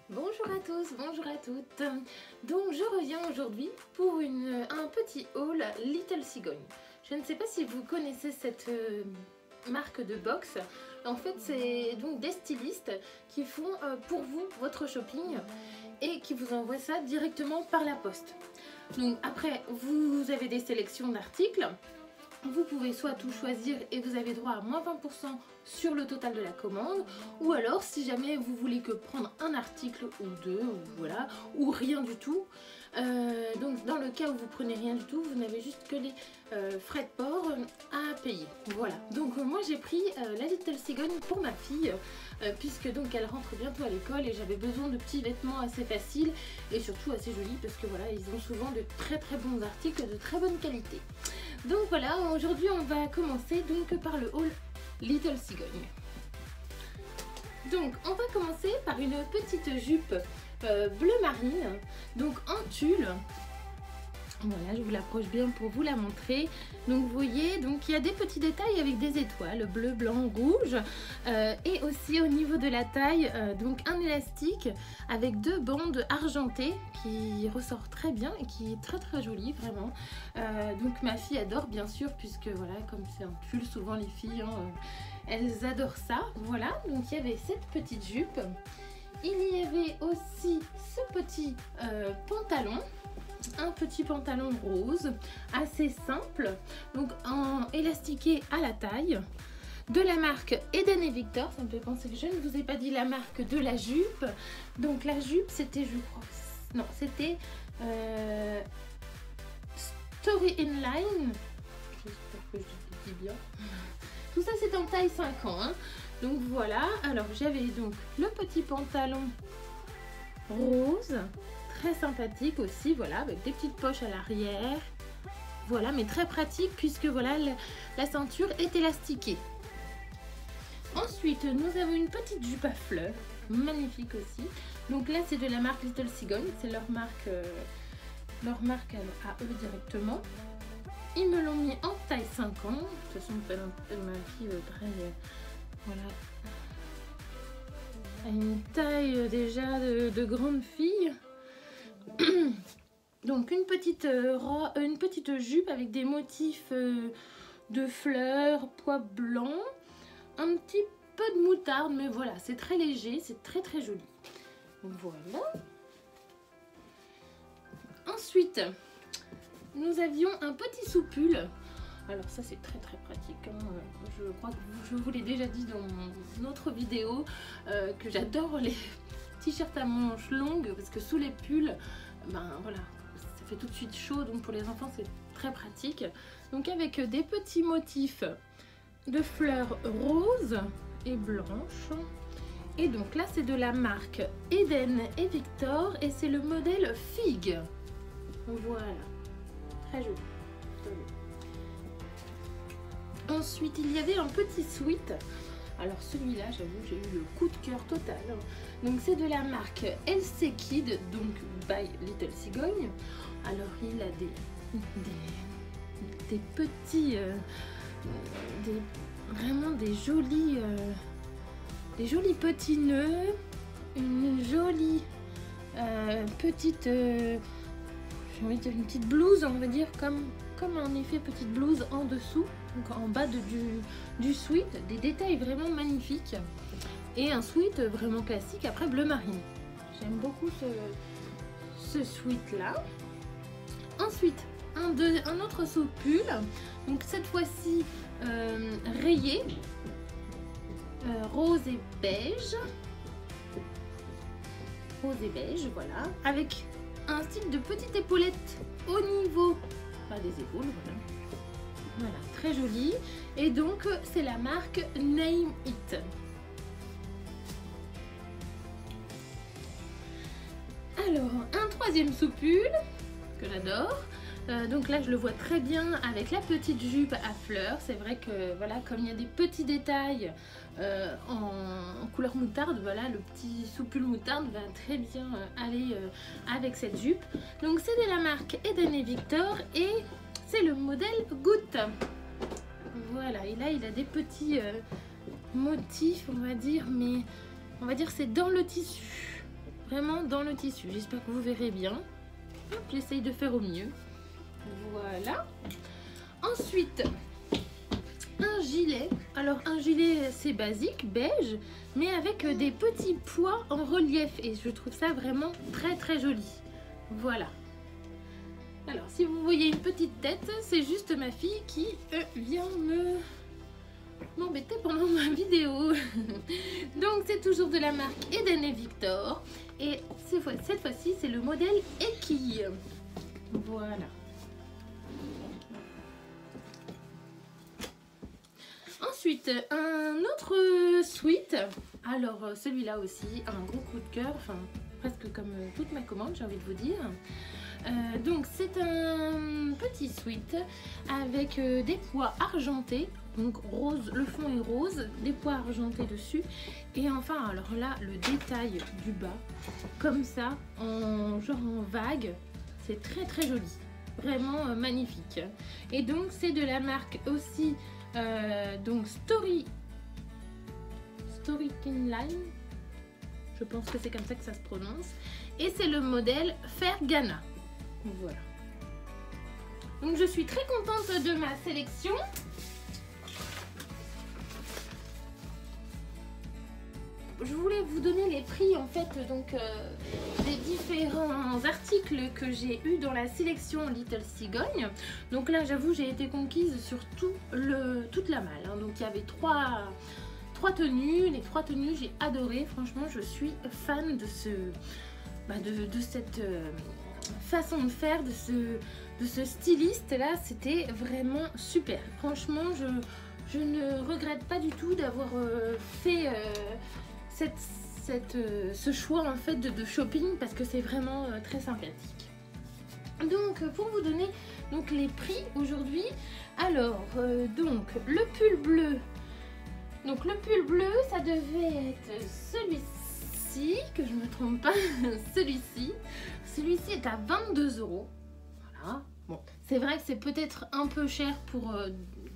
Bonjour à tous, bonjour à toutes. Donc je reviens aujourd'hui pour un petit haul Little Cigogne. Je ne sais pas si vous connaissez cette marque de box. En fait, c'est donc des stylistes qui font pour vous votre shopping et qui vous envoient ça directement par la poste. Donc après, vous avez des sélections d'articles. Vous pouvez soit tout choisir et vous avez droit à moins 20% sur le total de la commande, ou alors si jamais vous voulez que prendre un article ou deux, ou voilà, ou rien du tout. Donc dans le cas où vous prenez rien du tout, vous n'avez juste que les frais de port à payer. Voilà. Donc moi j'ai pris la Little Cigogne pour ma fille, puisque donc elle rentre bientôt à l'école et j'avais besoin de petits vêtements assez faciles et surtout assez jolis, parce que voilà, ils ont souvent de très bons articles de très bonne qualité. Donc voilà, aujourd'hui on va commencer donc par le haul Little Cigogne. Donc on va commencer par une petite jupe bleu marine, donc en tulle. Voilà, je vous l'approche bien pour vous la montrer. Donc vous voyez, donc il y a des petits détails avec des étoiles, bleu, blanc, rouge. Et aussi au niveau de la taille, donc un élastique avec deux bandes argentées qui ressort très bien et qui est très joli vraiment. Donc ma fille adore bien sûr, puisque voilà, comme c'est un tulle, souvent les filles, elles adorent ça. Voilà, donc il y avait cette petite jupe. Il y avait aussi ce petit pantalon. Un petit pantalon rose assez simple, donc en élastiqué à la taille, de la marque Eden et Victor. Ça me fait penser que je ne vous ai pas dit la marque de la jupe. Donc la jupe c'était, je crois, non, c'était Story Inline, j'espère que je dis bien. Tout ça c'est en taille 5 ans, hein. Donc voilà, alors j'avais donc le petit pantalon rose, très sympathique aussi, voilà, avec des petites poches à l'arrière, voilà, mais très pratique puisque voilà, la ceinture est élastiquée. Ensuite nous avons une petite jupe à fleurs, magnifique aussi. Donc là c'est de la marque Little Cigogne, c'est leur marque à eux directement. Ils me l'ont mis en taille 5 ans, de toute façon ma fille très voilà, a une taille déjà de grande fille. Donc une petite jupe avec des motifs de fleurs, pois blancs, un petit peu de moutarde, mais voilà, c'est très léger, c'est très joli. Voilà. Ensuite, nous avions un petit soupule. Alors ça c'est très pratique, hein. Je crois que je vous l'ai déjà dit dans une autre vidéo, que j'adore les t-shirts à manches longues, parce que sous les pulls, ben voilà, ça fait tout de suite chaud, donc pour les enfants c'est très pratique. Donc avec des petits motifs de fleurs roses et blanches. Et donc là c'est de la marque Eden et Victor et c'est le modèle Figue. Voilà, très joli. Ensuite il y avait un petit sweat. Alors celui-là, j'avoue, j'ai eu le coup de cœur total. Donc c'est de la marque LC Kid, donc by Little Cigogne. Alors il a des petits, vraiment des jolis petits nœuds, une jolie petite, j'ai envie de dire une petite blouse, on va dire comme en effet petite blouse en dessous. Donc en bas du sweat, des détails vraiment magnifiques et un sweat vraiment classique après bleu marine. J'aime beaucoup ce sweat là. Ensuite un autre soupule, donc cette fois-ci rayé, rose et beige, voilà, avec un style de petite épaulette au niveau des épaules, voilà, très joli. Et donc c'est la marque Name It. Alors un troisième soupule que j'adore, donc là je le vois très bien avec la petite jupe à fleurs. C'est vrai que voilà, comme il y a des petits détails en couleur moutarde, voilà, le petit soupule moutarde va très bien aller avec cette jupe. Donc c'est de la marque Eden et Victor et c'est le modèle Goutte. Voilà, et là il a des petits motifs, on va dire, mais on va dire c'est dans le tissu. vraiment dans le tissu. J'espère que vous verrez bien. J'essaye de faire au mieux. Voilà. Ensuite, un gilet. Alors un gilet c'est basique, beige, mais avec des petits pois en relief. Et je trouve ça vraiment très joli. Voilà. Alors si vous voyez une petite tête, c'est juste ma fille qui vient m'embêter pendant ma vidéo. Donc c'est toujours de la marque Eden & Victor. Et cette fois-ci c'est le modèle Équille. Voilà. Ensuite, un autre sweat. Alors celui-là aussi, un gros coup de cœur, enfin presque comme toute ma commande, j'ai envie de vous dire. Donc c'est un petit sweat avec des pois argentés, donc rose, le fond est rose, des pois argentés dessus, et enfin alors là le détail du bas comme ça genre en vague, c'est très joli, vraiment magnifique. Et donc c'est de la marque aussi donc Storykin Line, je pense que c'est comme ça que ça se prononce, et c'est le modèle Fergana. Voilà. Donc je suis très contente de ma sélection. Je voulais vous donner les prix en fait donc des différents articles que j'ai eu dans la sélection Little Cigogne. Donc là j'avoue j'ai été conquise sur toute la malle, hein. Donc il y avait trois tenues, les 3 tenues j'ai adoré, franchement je suis fan de cette façon de faire, de ce styliste là, c'était vraiment super. Franchement je ne regrette pas du tout d'avoir fait ce choix en fait de shopping, parce que c'est vraiment très sympathique. Donc pour vous donner donc les prix aujourd'hui, alors donc le pull bleu, donc le pull bleu ça devait être celui-ci, que je me trompe pas, celui-ci est à 22 €. Voilà. Bon, c'est vrai que c'est peut-être un peu cher pour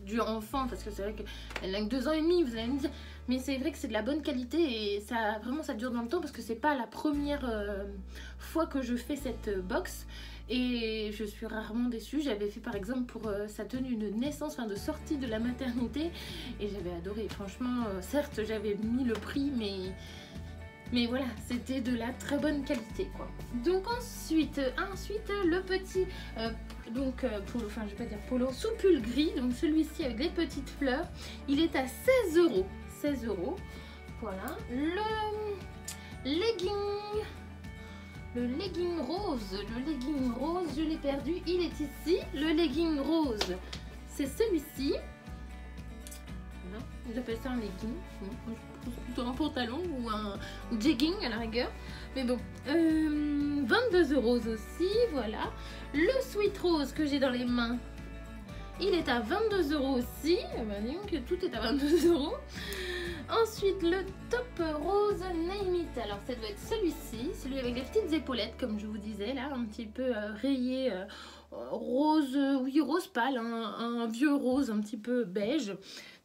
du enfant, parce que c'est vrai qu'elle n'a que 2 ans et demi, vous allez me dire, mais c'est vrai que c'est de la bonne qualité et ça vraiment ça dure dans le temps, parce que c'est pas la première fois que je fais cette box et je suis rarement déçue. J'avais fait par exemple pour sa tenue de naissance, enfin de sortie de la maternité, et j'avais adoré. Franchement, certes j'avais mis le prix, mais voilà, c'était de la très bonne qualité quoi. Donc ensuite le petit polo, enfin je vais pas dire polo, sous pull gris, donc celui-ci avec des petites fleurs, il est à 16 €. 16 €. Voilà. Le legging rose, je l'ai perdu, il est ici. Le legging rose, c'est celui-ci. Voilà. J'appelle ça un legging. Je pense plutôt un pantalon ou un jegging à la rigueur. Mais bon, 22 € aussi, voilà. Le sweat rose que j'ai dans les mains, il est à 22 € aussi. Bah, disons que tout est à 22 €. Ensuite, le top rose Name It. Alors, ça doit être celui-ci, celui avec les petites épaulettes, comme je vous disais, là, un petit peu rayé rose, oui, rose pâle, un vieux rose un petit peu beige.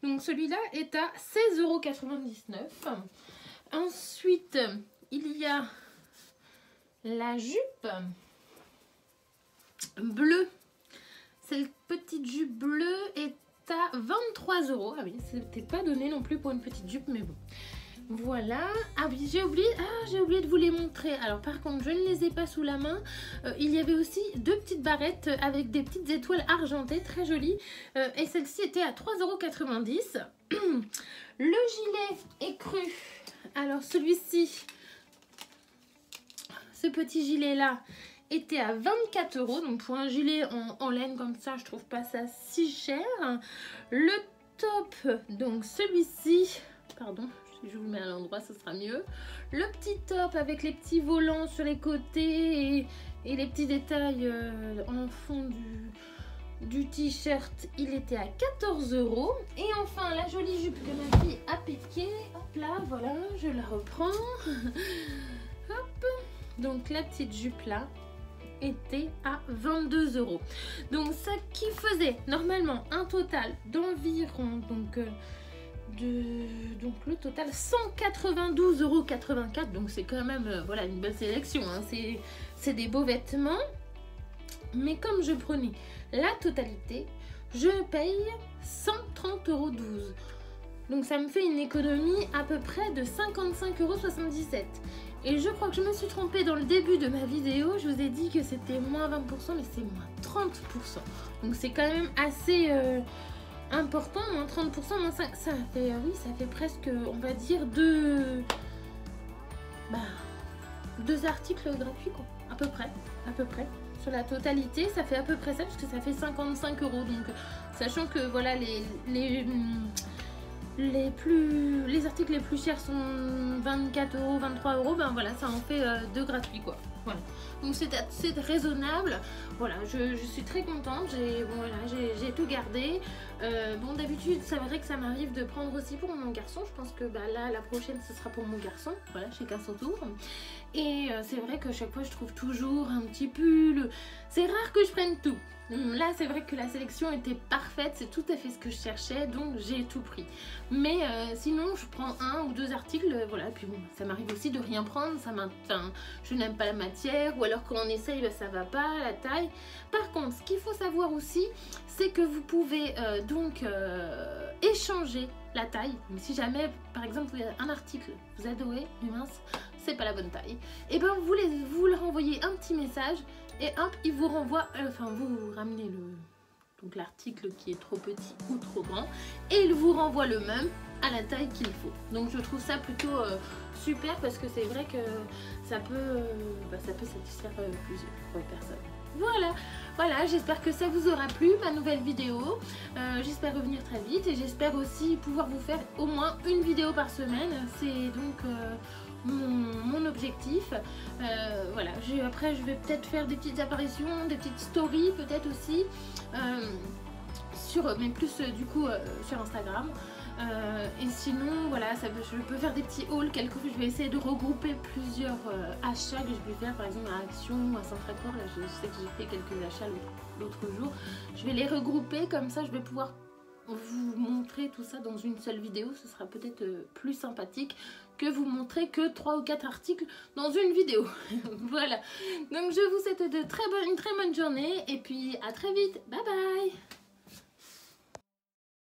Donc, celui-là est à 16,99 €. Ensuite, il y a la jupe bleue. Cette petite jupe bleue est à 23 €. Ah oui, c'était pas donné non plus pour une petite jupe, mais bon. Voilà. Ah oui, j'ai oublié de vous les montrer. Alors par contre, je ne les ai pas sous la main. Il y avait aussi 2 petites barrettes avec des petites étoiles argentées, très jolies. Et celle-ci était à 3,90 €. Le gilet écru. Alors celui-ci, ce petit gilet-là, était à 24 €. Donc pour un gilet en laine comme ça, je trouve pas ça si cher. Le top, donc celui-ci, pardon, si je vous le mets à l'endroit, ce sera mieux. Le petit top avec les petits volants sur les côtés et les petits détails en fond du t-shirt, il était à 14 €. Et enfin, la jolie jupe que ma fille a piquée, hop là, voilà, je la reprends. Hop, donc la petite jupe là était à 22 €. Donc ça qui faisait normalement un total d'environ donc Donc le total 192,84 €, donc c'est quand même voilà, une belle sélection, hein. C'est des beaux vêtements, mais comme je prenais la totalité, je paye 130,12 €. Donc ça me fait une économie à peu près de 55,77 €. Et je crois que je me suis trompée dans le début de ma vidéo, je vous ai dit que c'était moins 20%, mais c'est moins 30%. Donc c'est quand même assez important, moins 30%, moins 5, ça fait, oui, ça fait presque, on va dire, deux articles gratuits, quoi, à peu près. Sur la totalité, ça fait à peu près ça, parce que ça fait 55 €. Donc sachant que voilà, les articles les plus chers sont 24 €, 23 €, ben voilà, ça en fait deux gratuits, quoi. Voilà. Donc c'est assez raisonnable. Voilà, je suis très contente. J'ai tout gardé. Bon, d'habitude, c'est vrai que ça m'arrive de prendre aussi pour mon garçon. Je pense que là, la prochaine, ce sera pour mon garçon. Voilà, chacun son tour. Et c'est vrai que chaque fois, je trouve toujours un petit pull. C'est rare que je prenne tout. Là, c'est vrai que la sélection était parfaite, c'est tout à fait ce que je cherchais, donc j'ai tout pris. Mais sinon, je prends un ou deux articles, voilà, et puis bon, ça m'arrive aussi de rien prendre, je n'aime pas la matière, ou alors quand on essaye, ça va pas, la taille. Par contre, ce qu'il faut savoir aussi, c'est que vous pouvez échanger la taille. Mais si jamais, par exemple, vous avez un article, vous adorez, mais mince, c'est pas la bonne taille, et ben vous leur envoyez un petit message, et hop, il vous renvoie, vous ramenez l'article qui est trop petit ou trop grand, et il vous renvoie le même à la taille qu'il faut. Donc je trouve ça plutôt super, parce que c'est vrai que ça peut satisfaire plusieurs personnes. Voilà, j'espère que ça vous aura plu, ma nouvelle vidéo. J'espère revenir très vite, et j'espère aussi pouvoir vous faire au moins une vidéo par semaine. C'est donc mon objectif. Voilà, après je vais peut-être faire des petites apparitions, des petites stories peut-être aussi, mais plus du coup sur Instagram. Et sinon, voilà, je peux faire des petits hauls quelquefois. Je vais essayer de regrouper plusieurs achats que je vais faire, par exemple à Action ou à Centre-Accord. Là, je sais que j'ai fait quelques achats l'autre jour. Je vais les regrouper, comme ça je vais pouvoir vous montrer tout ça dans une seule vidéo. Ce sera peut-être plus sympathique que vous montrer que 3 ou 4 articles dans une vidéo. Voilà, donc je vous souhaite une très bonne journée, et puis à très vite. Bye bye.